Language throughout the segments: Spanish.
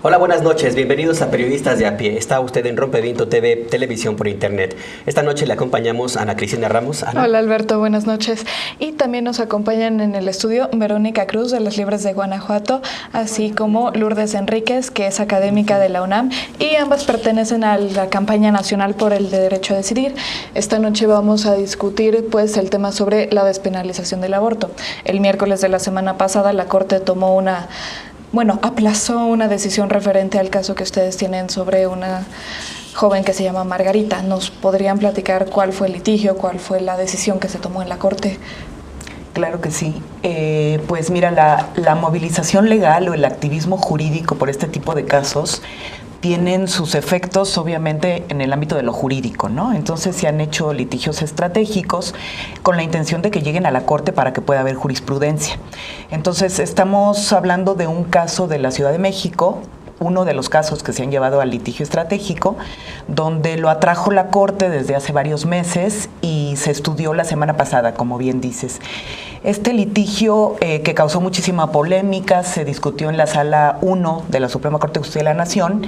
Hola, buenas noches. Bienvenidos a Periodistas de a Pie. Está usted en Rompeviento TV, televisión por internet. Esta noche le acompañamos a Ana Cristina Ramos. Ana. Hola, Alberto. Buenas noches. Y también nos acompañan en el estudio Verónica Cruz, de Las Libres de Guanajuato, así como Lourdes Enríquez, que es académica de la UNAM, y ambas pertenecen a la campaña nacional por el derecho a decidir. Esta noche vamos a discutir el tema sobre la despenalización del aborto. El miércoles de la semana pasada la Corte tomó aplazó una decisión referente al caso que ustedes tienen sobre una joven que se llama Margarita. ¿Nos podrían platicar cuál fue el litigio, cuál fue la decisión que se tomó en la Corte? Claro que sí. Pues mira, la movilización legal o el activismo jurídico por este tipo de casos tienen sus efectos, obviamente, en el ámbito de lo jurídico, ¿no? Entonces se han hecho litigios estratégicos con la intención de que lleguen a la Corte para que pueda haber jurisprudencia. Entonces estamos hablando de un caso de la Ciudad de México, uno de los casos que se han llevado al litigio estratégico, donde lo atrajo la Corte desde hace varios meses y se estudió la semana pasada, como bien dices. Este litigio, que causó muchísima polémica, se discutió en la Sala 1 de la Suprema Corte de Justicia de la Nación.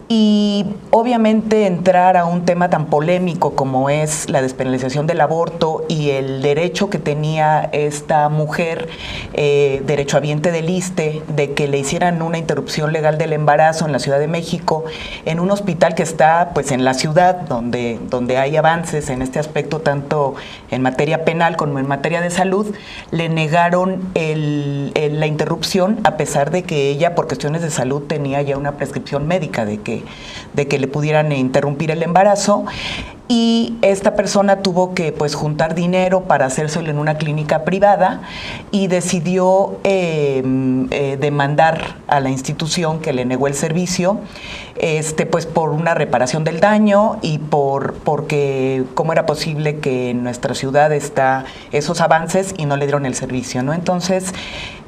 Y obviamente entrar a un tema tan polémico como es la despenalización del aborto y el derecho que tenía esta mujer, derechohabiente del ISSSTE, de que le hicieran una interrupción legal del embarazo en la Ciudad de México, en un hospital que está pues en la ciudad, donde hay avances en este aspecto, tanto en materia penal como en materia de salud, le negaron la interrupción, a pesar de que ella, por cuestiones de salud, tenía ya una prescripción médica de que le pudieran interrumpir el embarazo, y esta persona tuvo que juntar dinero para hacérselo en una clínica privada y decidió demandar a la institución que le negó el servicio, por una reparación del daño y porque cómo era posible que en nuestra ciudad está esos avances y no le dieron el servicio, ¿no? Entonces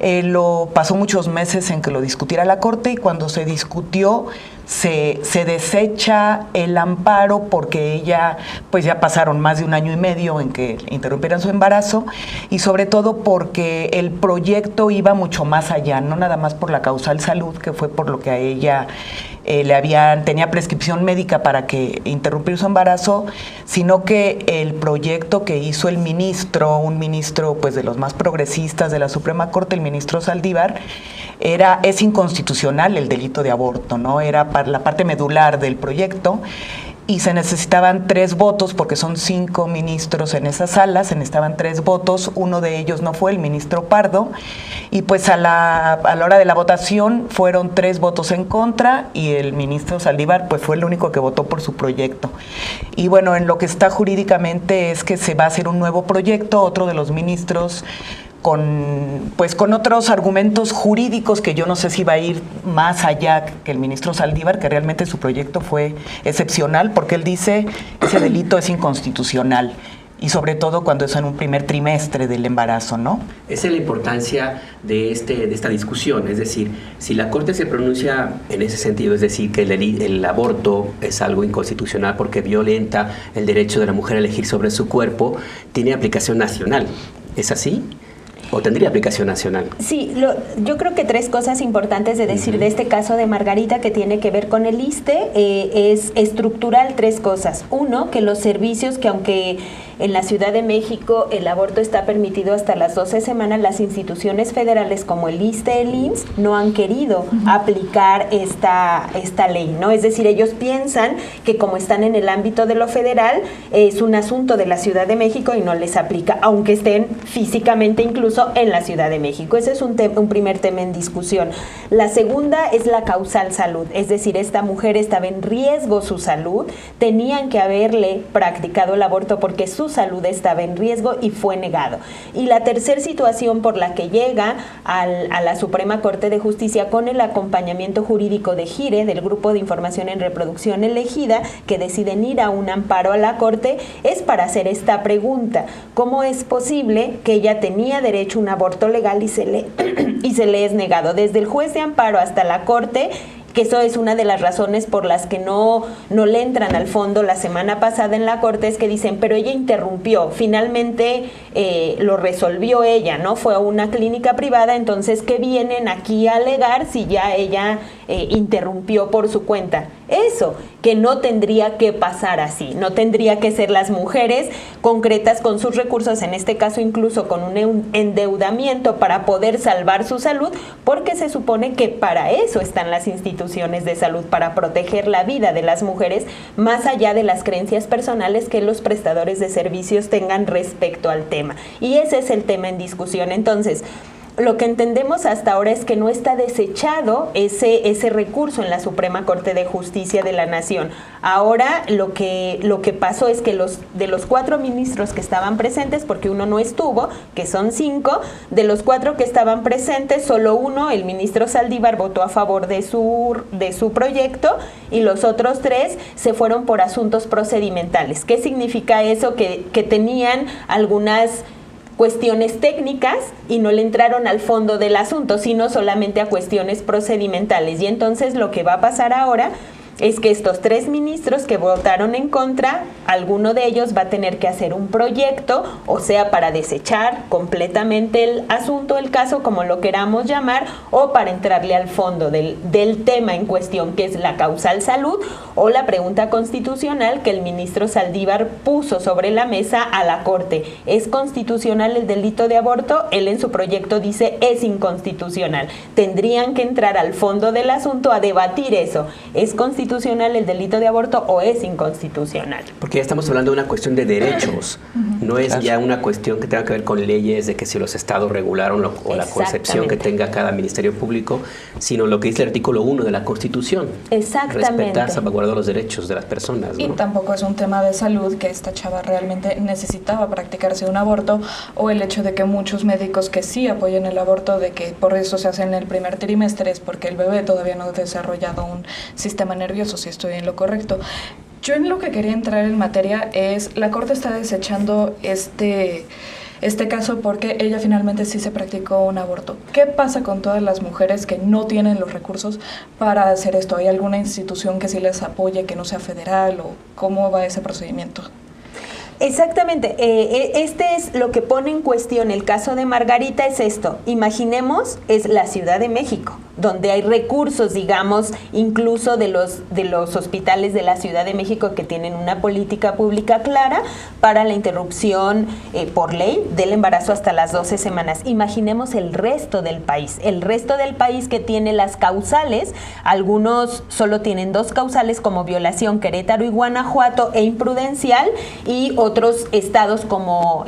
lo pasó muchos meses en que lo discutiera la Corte, y cuando se discutió se desecha el amparo porque ella, ya pasaron más de 1 año y medio en que interrumpieran su embarazo, y sobre todo porque el proyecto iba mucho más allá, no nada más por la causal salud, que fue por lo que a ella tenía prescripción médica para que interrumpir su embarazo, sino que el proyecto que hizo un ministro de los más progresistas de la Suprema Corte, el ministro Saldívar, es inconstitucional el delito de aborto, ¿no? Era para la parte medular del proyecto, y se necesitaban 3 votos, porque son 5 ministros en esa sala, se necesitaban 3 votos, uno de ellos no fue, el ministro Pardo, y a la hora de la votación fueron 3 votos en contra, y el ministro Saldívar fue el único que votó por su proyecto. Y bueno, en lo que está jurídicamente es que se va a hacer un nuevo proyecto, otro de los ministros con otros argumentos jurídicos, que yo no sé si va a ir más allá que el ministro Saldívar, que realmente su proyecto fue excepcional, porque él dice que ese delito es inconstitucional, y sobre todo cuando es en un primer trimestre del embarazo, ¿no? Esa es la importancia de esta discusión, es decir, si la Corte se pronuncia en ese sentido, es decir, que el aborto es algo inconstitucional porque violenta el derecho de la mujer a elegir sobre su cuerpo, tiene aplicación nacional, ¿es así? ¿O tendría aplicación nacional? Sí, yo creo que 3 cosas importantes de decir de este caso de Margarita, que tiene que ver con el ISSSTE, es estructural 3 cosas. 1, que los servicios, que aunque en la Ciudad de México el aborto está permitido hasta las 12 semanas, las instituciones federales como el ISSSTE, el IMSS, no han querido aplicar esta ley, ¿no? Es decir, ellos piensan que como están en el ámbito de lo federal, es un asunto de la Ciudad de México y no les aplica, aunque estén físicamente incluso en la Ciudad de México. Ese es un primer tema en discusión. La segunda es la causal salud, es decir, esta mujer estaba en riesgo su salud, tenían que haberle practicado el aborto porque su salud estaba en riesgo y fue negado. Y la tercera situación por la que llega a la Suprema Corte de Justicia, con el acompañamiento jurídico de GIRE, del Grupo de Información en Reproducción Elegida, que deciden ir a un amparo a la Corte, es para hacer esta pregunta: ¿cómo es posible que ella tenía derecho a un aborto legal y se le es negado? Desde el juez de amparo hasta la Corte, que eso es una de las razones por las que no le entran al fondo la semana pasada en la Corte, es que dicen, pero ella interrumpió, finalmente lo resolvió ella, ¿no? Fue a una clínica privada, entonces, ¿qué vienen aquí a alegar si ya ella interrumpió por su cuenta. Eso, que no tendría que pasar así, no tendría que ser las mujeres concretas con sus recursos, en este caso incluso con un endeudamiento para poder salvar su salud, porque se supone que para eso están las instituciones de salud, para proteger la vida de las mujeres, más allá de las creencias personales que los prestadores de servicios tengan respecto al tema. Y ese es el tema en discusión. Entonces, lo que entendemos hasta ahora es que no está desechado ese recurso en la Suprema Corte de Justicia de la Nación. Ahora lo que pasó es que de los 4 ministros que estaban presentes, porque uno no estuvo, que son 5, de los 4 que estaban presentes, solo uno, el ministro Saldívar, votó a favor de su proyecto, y los otros 3 se fueron por asuntos procedimentales. ¿Qué significa eso? Que tenían algunas cuestiones técnicas y no le entraron al fondo del asunto, sino solamente a cuestiones procedimentales. Y entonces lo que va a pasar ahora es que estos 3 ministros que votaron en contra, alguno de ellos va a tener que hacer un proyecto, o sea, para desechar completamente el asunto, el caso, como lo queramos llamar, o para entrarle al fondo del tema en cuestión, que es la causal salud, o la pregunta constitucional que el ministro Saldívar puso sobre la mesa a la Corte. ¿Es constitucional el delito de aborto? Él en su proyecto dice es inconstitucional. Tendrían que entrar al fondo del asunto a debatir eso. ¿Es constitucional el delito de aborto o es inconstitucional? Porque ya estamos hablando de una cuestión de derechos, no es ya una cuestión que tenga que ver con leyes de que si los estados regularon o la concepción que tenga cada ministerio público, sino lo que dice el artículo 1 de la Constitución. Exactamente. Respetar, salvaguardar los derechos de las personas, ¿no? Y tampoco es un tema de salud que esta chava realmente necesitaba practicarse un aborto, o el hecho de que muchos médicos que sí apoyan el aborto, de que por eso se hace en el primer trimestre, es porque el bebé todavía no ha desarrollado un sistema nervioso, si estoy en lo correcto. Yo en lo que quería entrar en materia es, la Corte está desechando este caso porque ella finalmente sí se practicó un aborto. ¿Qué pasa con todas las mujeres que no tienen los recursos para hacer esto? ¿Hay alguna institución que sí les apoye, que no sea federal, o cómo va ese procedimiento? Exactamente, este es lo que pone en cuestión el caso de Margarita, es esto. Imaginemos, es la Ciudad de México, donde hay recursos, digamos, incluso de los hospitales de la Ciudad de México, que tienen una política pública clara para la interrupción por ley del embarazo hasta las 12 semanas. Imaginemos el resto del país que tiene las causales. Algunos solo tienen 2 causales, como violación, Querétaro y Guanajuato, e imprudencial, y otros estados como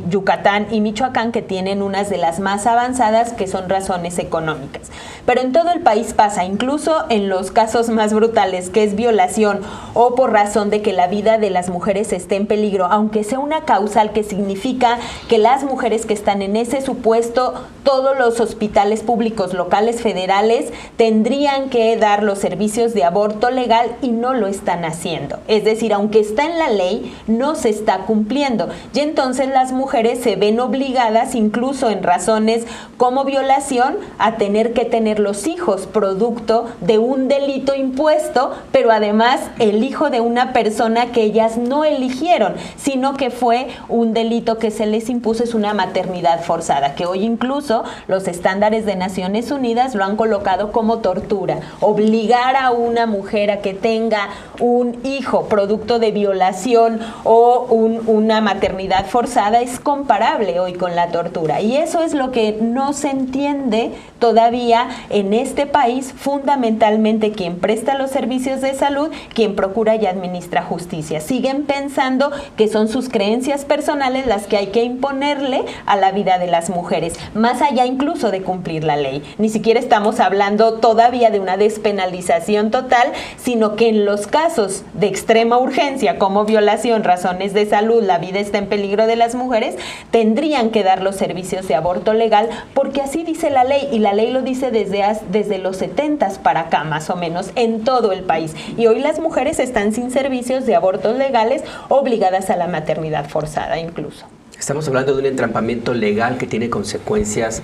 Yucatán y Michoacán, que tienen unas de las más avanzadas, que son razones económicas. Pero en todo el país pasa, incluso en los casos más brutales, que es violación o por razón de que la vida de las mujeres esté en peligro, aunque sea una causal que significa que las mujeres que están en ese supuesto, todos los hospitales públicos locales, federales, tendrían que dar los servicios de aborto legal, y no lo están haciendo. Es decir, aunque está en la ley, no se está cumpliendo. Y entonces las mujeres se ven obligadas, incluso en razones como violación, a tener que tener los hijos producto de un delito impuesto, pero además el hijo de una persona que ellas no eligieron, sino que fue un delito que se les impuso. Es una maternidad forzada, que hoy incluso los estándares de Naciones Unidas lo han colocado como tortura. Obligar a una mujer a que tenga un hijo producto de violación o una maternidad forzada es comparable hoy con la tortura, y eso es lo que no se entiende todavía en este país. Fundamentalmente, quien presta los servicios de salud, quien procura y administra justicia, siguen pensando que son sus creencias personales las que hay que imponerle a la vida de las mujeres, más allá incluso de cumplir la ley. Ni siquiera estamos hablando todavía de una despenalización total, sino que en los casos de extrema urgencia, como violación, razones de salud, la vida está en peligro de las mujeres, tendrían que dar los servicios de aborto legal, porque así dice la ley, y la ley lo dice desde los 70s para acá, más o menos, en todo el país. Y hoy las mujeres están sin servicios de abortos legales, obligadas a la maternidad forzada incluso. Estamos hablando de un entrampamiento legal que tiene consecuencias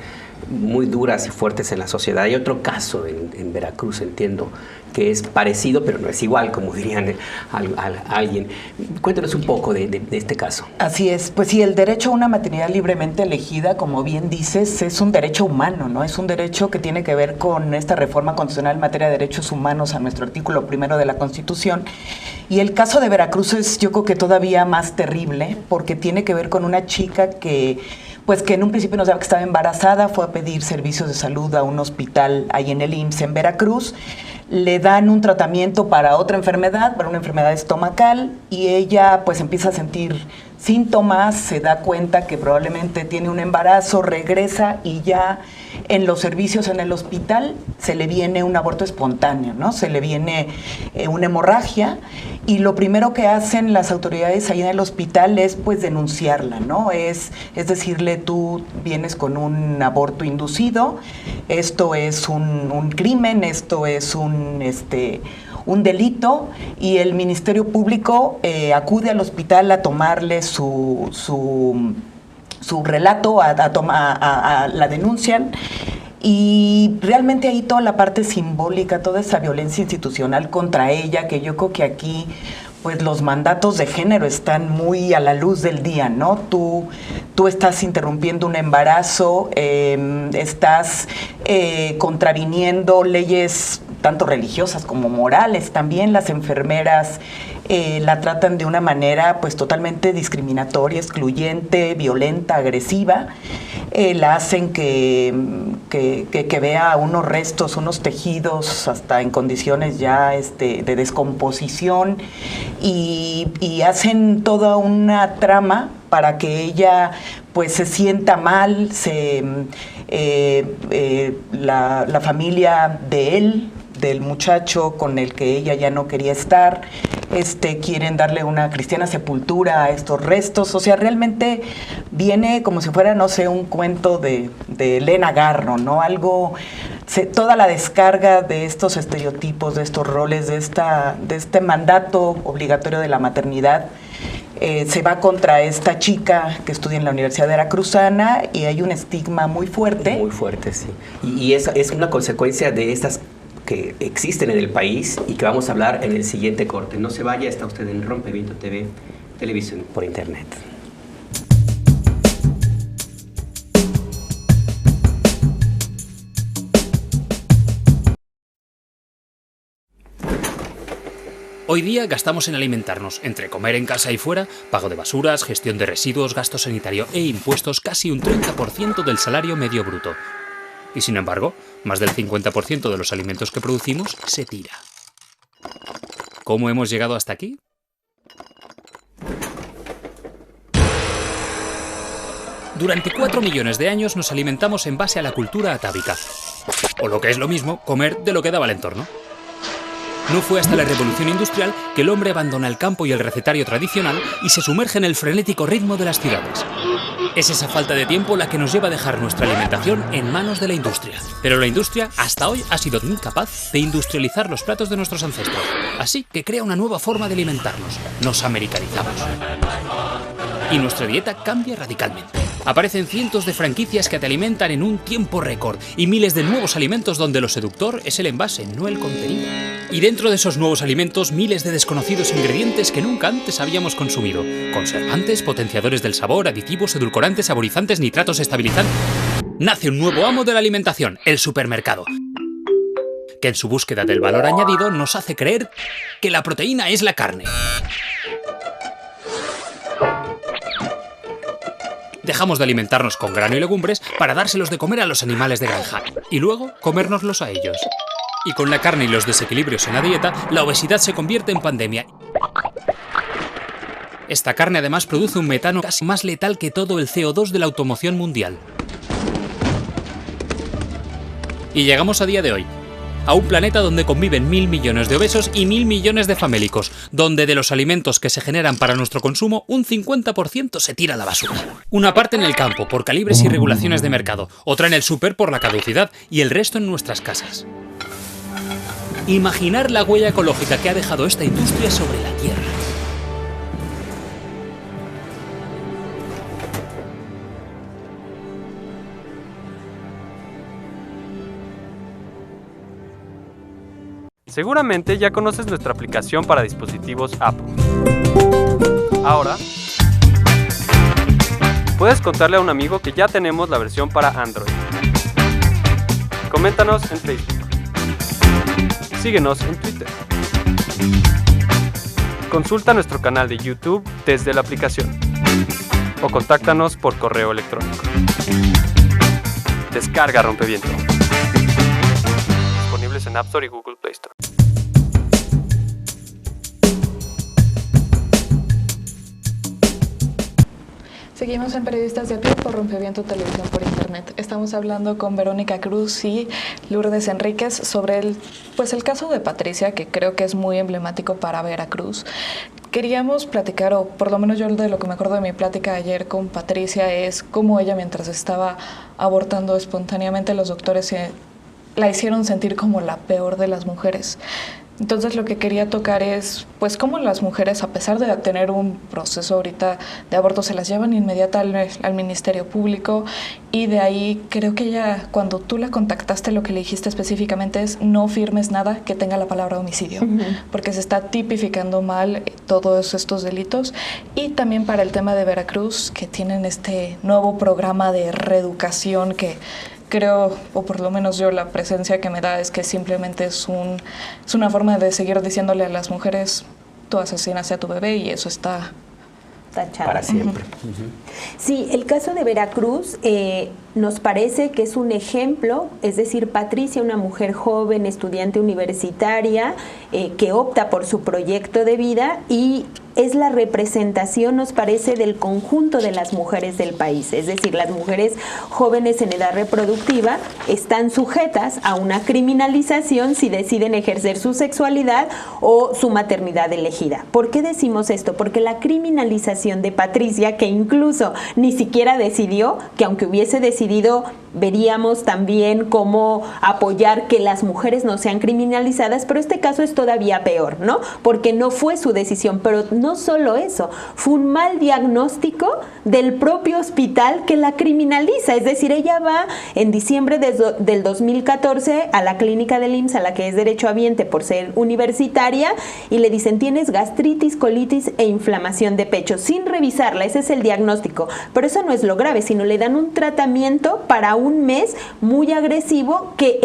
muy duras y fuertes en la sociedad. Hay otro caso en Veracruz, entiendo, que es parecido, pero no es igual, como dirían alguien. Cuéntanos un poco de este caso. Así es, pues sí, el derecho a una maternidad libremente elegida, como bien dices, es un derecho humano, ¿no? Es un derecho que tiene que ver con esta reforma constitucional en materia de derechos humanos a nuestro artículo 1 de la Constitución. Y el caso de Veracruz es, yo creo que todavía más terrible, porque tiene que ver con una chica que en un principio no sabía que estaba embarazada, fue a pedir servicios de salud a un hospital ahí en el IMSS en Veracruz, le dan un tratamiento para otra enfermedad, para una enfermedad estomacal, y ella pues empieza a sentir síntomas, se da cuenta que probablemente tiene un embarazo, regresa y ya en los servicios en el hospital se le viene un aborto espontáneo, ¿no? Se le viene una hemorragia, y lo primero que hacen las autoridades ahí en el hospital es pues denunciarla, ¿no? Es decirle, tú vienes con un aborto inducido, esto es un crimen, esto es un delito, y el Ministerio Público acude al hospital a tomarle su relato, la denuncian, y realmente ahí toda la parte simbólica, toda esa violencia institucional contra ella, que yo creo que aquí pues los mandatos de género están muy a la luz del día, ¿no? Tú estás interrumpiendo un embarazo, estás contraviniendo leyes tanto religiosas como morales. También las enfermeras la tratan de una manera pues totalmente discriminatoria, excluyente, violenta, agresiva. La hacen que vea unos restos, unos tejidos hasta en condiciones ya de descomposición, y hacen toda una trama para que ella pues se sienta mal, la familia de él, del muchacho con el que ella ya no quería estar, quieren darle una cristiana sepultura a estos restos. O sea, realmente viene como si fuera, no sé, un cuento de Elena Garro, ¿no? Toda la descarga de estos estereotipos, de estos roles, de este mandato obligatorio de la maternidad, se va contra esta chica que estudia en la Universidad Veracruzana, y hay un estigma muy fuerte. Muy fuerte, sí. Y es una consecuencia de estas que existen en el país y que vamos a hablar en el siguiente corte. No se vaya, está usted en Rompeviento TV, televisión por internet. Hoy día gastamos en alimentarnos, entre comer en casa y fuera, pago de basuras, gestión de residuos, gasto sanitario e impuestos, casi un 30% del salario medio bruto. Y sin embargo, más del 50% de los alimentos que producimos se tira. ¿Cómo hemos llegado hasta aquí? Durante 4 millones de años nos alimentamos en base a la cultura atávica. O lo que es lo mismo, comer de lo que daba el entorno. No fue hasta la revolución industrial que el hombre abandona el campo y el recetario tradicional y se sumerge en el frenético ritmo de las ciudades. Es esa falta de tiempo la que nos lleva a dejar nuestra alimentación en manos de la industria. Pero la industria hasta hoy ha sido incapaz de industrializar los platos de nuestros ancestros. Así que crea una nueva forma de alimentarnos. Nos americanizamos. Y nuestra dieta cambia radicalmente. Aparecen cientos de franquicias que te alimentan en un tiempo récord y miles de nuevos alimentos donde lo seductor es el envase, no el contenido. Y dentro de esos nuevos alimentos, miles de desconocidos ingredientes que nunca antes habíamos consumido. Conservantes, potenciadores del sabor, aditivos, edulcorantes, saborizantes, nitratos, estabilizantes. Nace un nuevo amo de la alimentación, el supermercado, que en su búsqueda del valor añadido nos hace creer que la proteína es la carne. Dejamos de alimentarnos con grano y legumbres para dárselos de comer a los animales de granja y luego comérnoslos a ellos. Y con la carne y los desequilibrios en la dieta, la obesidad se convierte en pandemia. Esta carne además produce un metano casi más letal que todo el CO2 de la automoción mundial. Y llegamos a día de hoy, a un planeta donde conviven 1.000 millones de obesos y 1.000 millones de famélicos, donde de los alimentos que se generan para nuestro consumo, un 50% se tira a la basura. Una parte en el campo, por calibres y regulaciones de mercado, otra en el súper por la caducidad y el resto en nuestras casas. Imaginar la huella ecológica que ha dejado esta industria sobre la Tierra. Seguramente ya conoces nuestra aplicación para dispositivos Apple. Ahora, puedes contarle a un amigo que ya tenemos la versión para Android. Coméntanos en Facebook. Síguenos en Twitter. Consulta nuestro canal de YouTube desde la aplicación. O contáctanos por correo electrónico. Descarga Rompeviento. Disponibles en App Store y Google Play Store. Seguimos en Periodistas de a pie por Rompeviento Televisión por Internet. Estamos hablando con Verónica Cruz y Lourdes Enríquez sobre el caso de Patricia, que creo que es muy emblemático para Veracruz. Queríamos platicar, o por lo menos yo de lo que me acuerdo de mi plática ayer con Patricia, es cómo ella, mientras estaba abortando espontáneamente, los doctores la hicieron sentir como la peor de las mujeres. Entonces lo que quería tocar es, pues, cómo las mujeres, a pesar de tener un proceso ahorita de aborto, se las llevan inmediata al Ministerio Público, y de ahí creo que ella, cuando tú la contactaste, lo que le dijiste específicamente es: no firmes nada que tenga la palabra homicidio, porque se está tipificando mal todos estos delitos. Y también para el tema de Veracruz, que tienen este nuevo programa de reeducación que creo, o por lo menos yo, la presencia que me da es que simplemente es una forma de seguir diciéndole a las mujeres: tú asesinaste a tu bebé, y eso está tachado. Para siempre. Sí, el caso de Veracruz nos parece que es un ejemplo, es decir, Patricia, una mujer joven, estudiante universitaria, que opta por su proyecto de vida, y es la representación, nos parece, del conjunto de las mujeres del país. Es decir, las mujeres jóvenes en edad reproductiva están sujetas a una criminalización si deciden ejercer su sexualidad o su maternidad elegida. ¿Por qué decimos esto? Porque la criminalización de Patricia, que incluso ni siquiera decidió, que aunque hubiese decidido, veríamos también cómo apoyar que las mujeres no sean criminalizadas, pero este caso es todavía peor, ¿no? Porque no fue su decisión, pero no solo eso, fue un mal diagnóstico del propio hospital que la criminaliza. Es decir, ella va en diciembre del 2014 a la clínica del IMSS, a la que es derechohabiente por ser universitaria, y le dicen: tienes gastritis, colitis e inflamación de pecho, sin revisarla. Ese es el diagnóstico, pero eso no es lo grave, sino le dan un tratamiento para un mes muy agresivo, que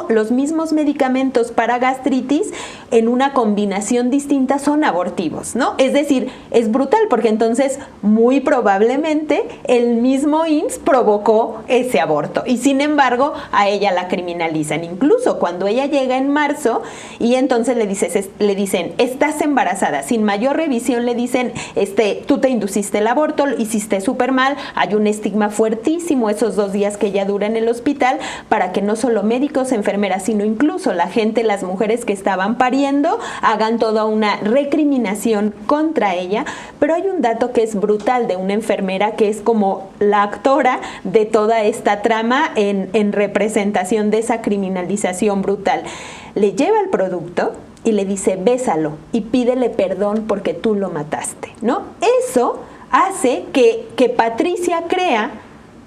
los mismos medicamentos para gastritis en una combinación distinta son abortivos, ¿no? Es decir, es brutal, porque entonces muy probablemente el mismo IMSS provocó ese aborto, y sin embargo a ella la criminalizan. Incluso cuando ella llega en marzo y entonces le dicen: estás embarazada, sin mayor revisión le dicen: tú te induciste el aborto, lo hiciste súper mal. Hay un estigma fuertísimo esos 2 días que ella dura en el hospital, para que no solo médicos, enfermeras, sino incluso la gente, las mujeres que estaban pariendo, hagan toda una recriminación contra ella. Pero hay un dato que es brutal de una enfermera que es como la actora de toda esta trama en representación de esa criminalización brutal. Le lleva el producto y le dice: bésalo y pídele perdón porque tú lo mataste, ¿no? Eso hace que Patricia crea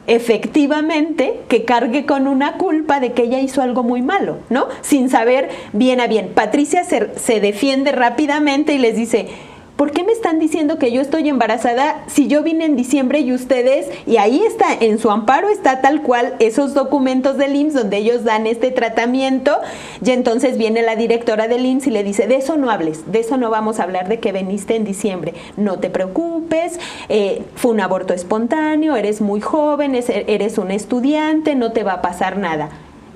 efectivamente que cargue con una culpa de que ella hizo algo muy malo, ¿no? Sin saber bien a bien. Patricia se defiende rápidamente y les dice: ¿por qué me están diciendo que yo estoy embarazada si yo vine en diciembre y ustedes? Y ahí está, en su amparo está tal cual esos documentos del IMSS donde ellos dan este tratamiento. Y entonces viene la directora del IMSS y le dice: de eso no hables, de eso no vamos a hablar, de que viniste en diciembre. No te preocupes, fue un aborto espontáneo, eres muy joven, eres un estudiante, no te va a pasar nada.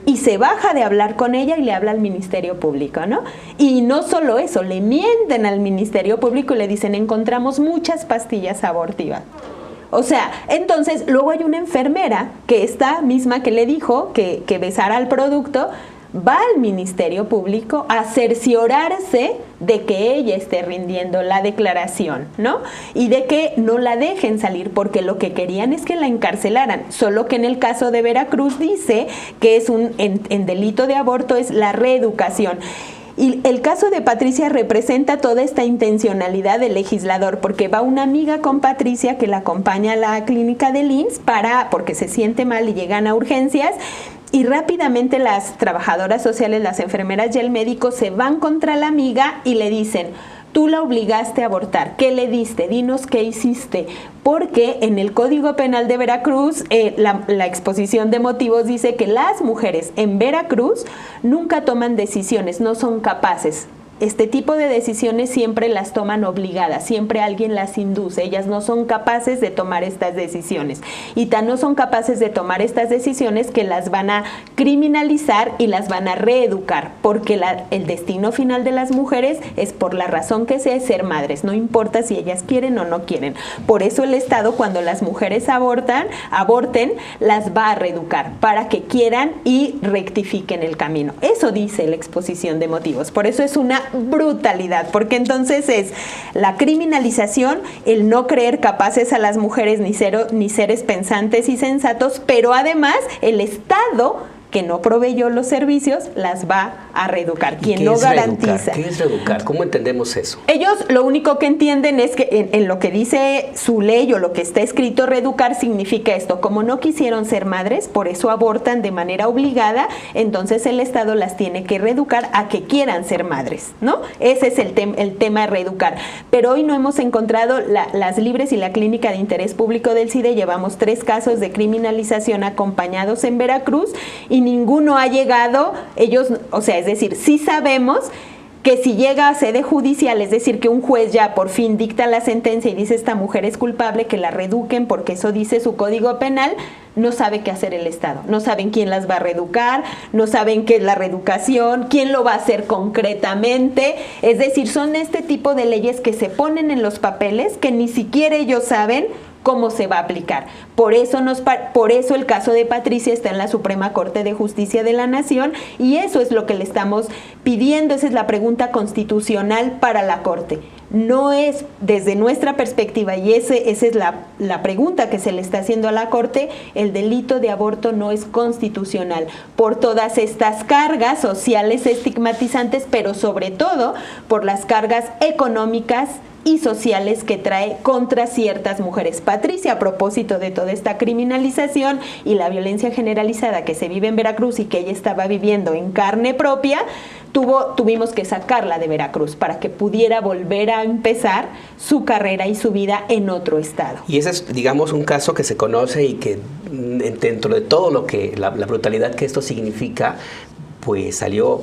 Y se baja de hablar con ella y le habla al Ministerio Público, ¿no? Y no solo eso, le mienten al Ministerio Público y le dicen: encontramos muchas pastillas abortivas. O sea, entonces luego hay una enfermera que esta misma que le dijo que besara el producto, va al Ministerio Público a cerciorarse de que ella esté rindiendo la declaración, ¿no? Y de que no la dejen salir, porque lo que querían es que la encarcelaran. Solo que en el caso de Veracruz dice que es en delito de aborto es la reeducación. Y el caso de Patricia representa toda esta intencionalidad del legislador, porque va una amiga con Patricia que la acompaña a la clínica del IMSS porque se siente mal y llegan a urgencias, y rápidamente las trabajadoras sociales, las enfermeras y el médico se van contra la amiga y le dicen: tú la obligaste a abortar, ¿qué le diste? Dinos qué hiciste. Porque en el Código Penal de Veracruz, la exposición de motivos dice que las mujeres en Veracruz nunca toman decisiones, no son capaces. Este tipo de decisiones siempre las toman obligadas, siempre alguien las induce, ellas no son capaces de tomar estas decisiones. Y tan no son capaces de tomar estas decisiones que las van a criminalizar y las van a reeducar, porque el destino final de las mujeres es, por la razón que sea, ser madres, no importa si ellas quieren o no quieren. Por eso el Estado, cuando las mujeres aborten, las va a reeducar para que quieran y rectifiquen el camino. Eso dice la exposición de motivos, por eso es una brutalidad, porque entonces es la criminalización, el no creer capaces a las mujeres ni seres pensantes y sensatos, pero además el Estado, que no proveyó los servicios, las va a reeducar. Quien no garantiza. ¿Qué es reeducar? ¿Cómo entendemos eso? Ellos lo único que entienden es que en lo que dice su ley o lo que está escrito, reeducar significa esto: como no quisieron ser madres, por eso abortan de manera obligada, entonces el Estado las tiene que reeducar a que quieran ser madres, ¿no? Ese es el tema de reeducar. Pero hoy no hemos encontrado, las Libres y la Clínica de Interés Público del CIDE llevamos 3 casos de criminalización acompañados en Veracruz, y ninguno ha llegado. Ellos, o sea, es decir, sí sabemos que si llega a sede judicial, es decir, que un juez ya por fin dicta la sentencia y dice esta mujer es culpable, que la reeduquen porque eso dice su Código Penal, no sabe qué hacer el Estado, no saben quién las va a reeducar, no saben qué es la reeducación, quién lo va a hacer concretamente. Es decir, son este tipo de leyes que se ponen en los papeles que ni siquiera ellos saben cómo se va a aplicar. Por eso el caso de Patricia está en la Suprema Corte de Justicia de la Nación, y eso es lo que le estamos pidiendo. Esa es la pregunta constitucional para la Corte. No es, desde nuestra perspectiva, y esa es la pregunta que se le está haciendo a la Corte, el delito de aborto no es constitucional por todas estas cargas sociales estigmatizantes, pero sobre todo por las cargas económicas y sociales que trae contra ciertas mujeres. Patricia, a propósito de toda esta criminalización y la violencia generalizada que se vive en Veracruz y que ella estaba viviendo en carne propia, tuvimos que sacarla de Veracruz para que pudiera volver a empezar su carrera y su vida en otro estado. Y ese es, digamos, un caso que se conoce y que dentro de todo lo que la brutalidad que esto significa, pues salió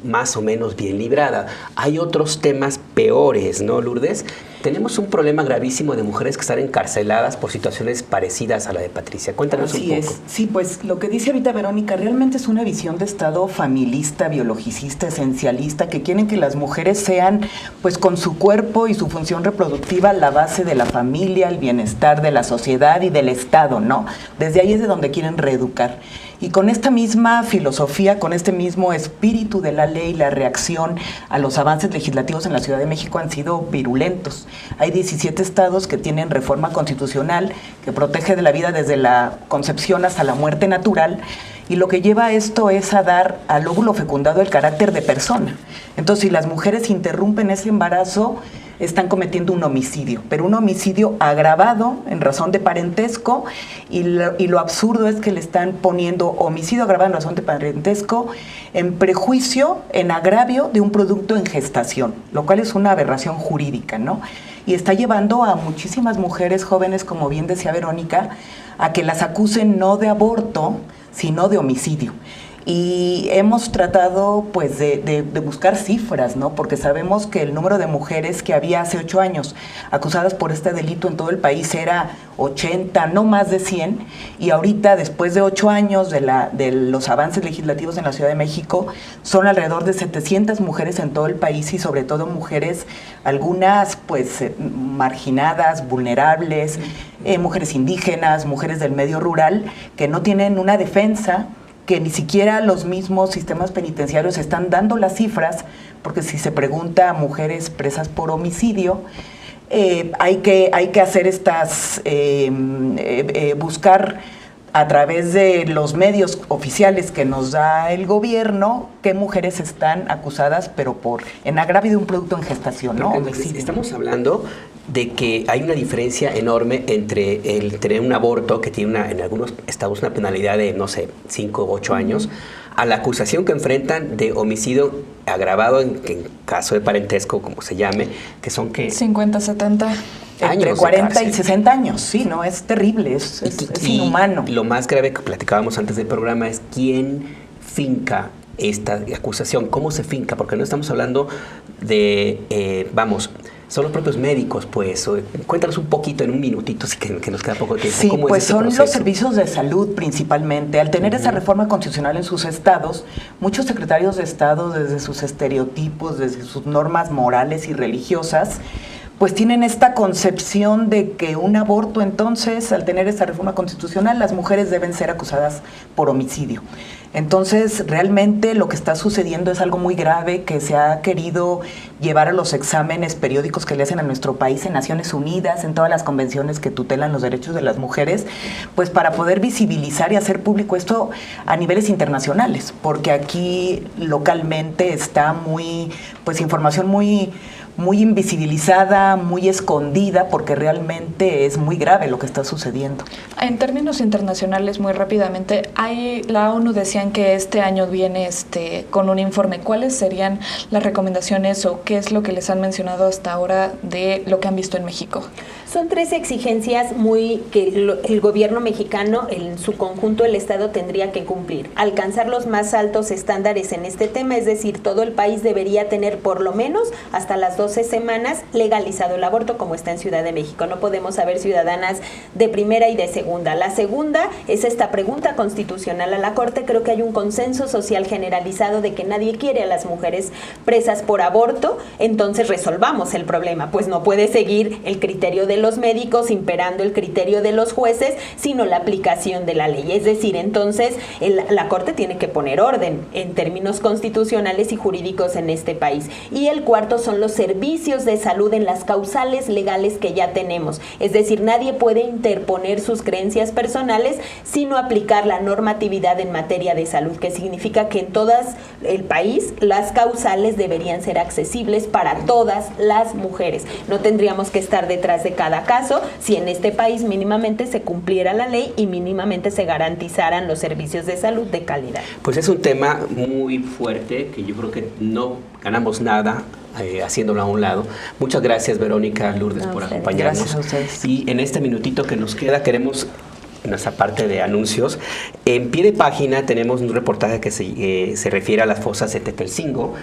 más o menos bien librada. Hay otros temas peores, ¿no, Lourdes? Tenemos un problema gravísimo de mujeres que están encarceladas por situaciones parecidas a la de Patricia. Cuéntanos un poco. Así es. Sí, pues lo que dice ahorita Verónica realmente es una visión de Estado familista, biologicista, esencialista, que quieren que las mujeres sean, pues con su cuerpo y su función reproductiva, la base de la familia, el bienestar de la sociedad y del Estado, ¿no? Desde ahí es de donde quieren reeducar. Y con esta misma filosofía, con este mismo espíritu de la ley, la reacción a los avances legislativos en la Ciudad de México han sido virulentos. Hay 17 estados que tienen reforma constitucional que protege de la vida desde la concepción hasta la muerte natural, y lo que lleva a esto es a dar al óvulo fecundado el carácter de persona. Entonces, si las mujeres interrumpen ese embarazo, están cometiendo un homicidio, pero un homicidio agravado en razón de parentesco, y lo absurdo es que le están poniendo homicidio agravado en razón de parentesco en prejuicio, en agravio de un producto en gestación, lo cual es una aberración jurídica, ¿no? Y está llevando a muchísimas mujeres jóvenes, como bien decía Verónica, a que las acusen no de aborto, sino de homicidio. Y hemos tratado pues de buscar cifras, ¿no? Porque sabemos que el número de mujeres que había hace 8 años acusadas por este delito en todo el país era 80, no más de 100, y ahorita, después de 8 años de los avances legislativos en la Ciudad de México, son alrededor de 700 mujeres en todo el país, y sobre todo mujeres, algunas pues marginadas, vulnerables, mujeres indígenas, mujeres del medio rural, que no tienen una defensa, que ni siquiera los mismos sistemas penitenciarios están dando las cifras, porque si se pregunta a mujeres presas por homicidio, hay que hacer buscar a través de los medios oficiales que nos da el gobierno, qué mujeres están acusadas, pero en agravio de un producto en gestación, ¿no? Estamos hablando de que hay una diferencia enorme entre el tener un aborto, que tiene en algunos estados una penalidad de, no sé, 5 o 8 años, a la acusación que enfrentan de homicidio agravado en caso de parentesco, como se llame, que son que 50, 70 entre 40 y 60 años, sí, no, es terrible, es inhumano. Lo más grave que platicábamos antes del programa es quién finca esta acusación, cómo se finca, porque no estamos hablando de, son los propios médicos, pues. Cuéntanos un poquito en un minutito, así que nos queda poco tiempo. Sí, ¿Cómo pues es son proceso? los servicios de salud principalmente. Al tener esa reforma constitucional en sus estados, muchos secretarios de Estado, desde sus estereotipos, desde sus normas morales y religiosas, pues tienen esta concepción de que un aborto, entonces, al tener esta reforma constitucional, las mujeres deben ser acusadas por homicidio. Entonces, realmente lo que está sucediendo es algo muy grave que se ha querido llevar a los exámenes periódicos que le hacen a nuestro país en Naciones Unidas, en todas las convenciones que tutelan los derechos de las mujeres, pues para poder visibilizar y hacer público esto a niveles internacionales, porque aquí localmente está información muy invisibilizada, muy escondida, porque realmente es muy grave lo que está sucediendo. En términos internacionales, muy rápidamente, la ONU decían que este año viene con un informe. ¿Cuáles serían las recomendaciones o qué es lo que les han mencionado hasta ahora de lo que han visto en México? Son 3 exigencias que el gobierno mexicano, en su conjunto el Estado, tendría que cumplir. Alcanzar los más altos estándares en este tema, es decir, todo el país debería tener por lo menos hasta las 12 semanas legalizado el aborto, como está en Ciudad de México. No podemos haber ciudadanas de primera y de segunda. La segunda es esta pregunta constitucional a la Corte. Creo que hay un consenso social generalizado de que nadie quiere a las mujeres presas por aborto, entonces resolvamos el problema, pues no puede seguir el criterio de los médicos imperando el criterio de los jueces, sino la aplicación de la ley. Es decir, entonces la Corte tiene que poner orden en términos constitucionales y jurídicos en este país. Y el cuarto son los servicios de salud en las causales legales que ya tenemos. Es decir, nadie puede interponer sus creencias personales, sino aplicar la normatividad en materia de salud, que significa que en todo el país las causales deberían ser accesibles para todas las mujeres. No tendríamos que estar detrás de cada caso si en este país mínimamente se cumpliera la ley y mínimamente se garantizaran los servicios de salud de calidad. Pues es un tema muy fuerte que yo creo que no ganamos nada haciéndolo a un lado. Muchas gracias, Verónica, Lourdes, por acompañarnos. Gracias a ustedes. Y en este minutito que nos queda queremos nuestra parte de anuncios. En pie de página tenemos un reportaje que se refiere a las fosas de Tetelcingo.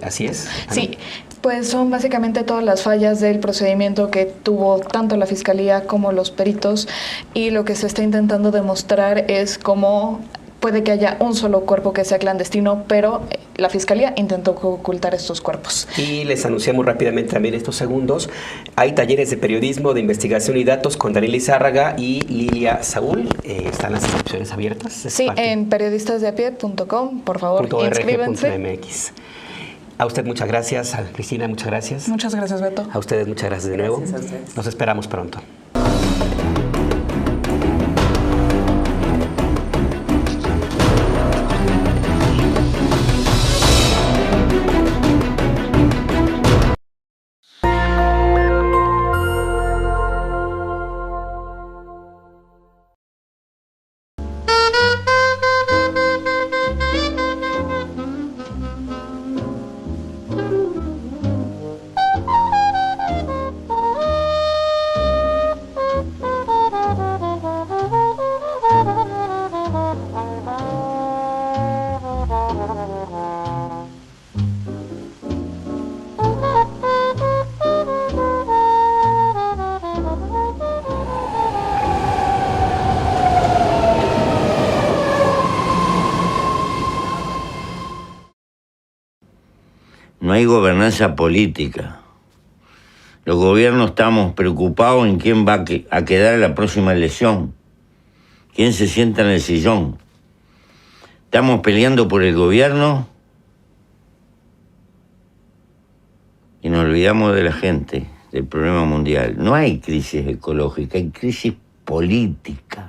¿Así es, Ana? Sí, pues son básicamente todas las fallas del procedimiento que tuvo tanto la Fiscalía como los peritos, y lo que se está intentando demostrar es cómo puede que haya un solo cuerpo que sea clandestino, pero la Fiscalía intentó ocultar estos cuerpos. Y les anunciamos rápidamente también estos segundos. Hay talleres de periodismo, de investigación y datos con Daniela Izárraga y Lilia Saúl. ¿Están las inscripciones abiertas? Sí, en periodistasdeapie.com, por favor, inscríbanse. .mx. A usted muchas gracias, a Cristina muchas gracias. Muchas gracias, Beto. A ustedes muchas gracias de nuevo. Gracias a ustedes. Nos esperamos pronto. No hay gobernanza política. Los gobiernos estamos preocupados en quién va a quedar en la próxima elección, quién se sienta en el sillón. Estamos peleando por el gobierno y nos olvidamos de la gente, del problema mundial. No hay crisis ecológica, hay crisis política.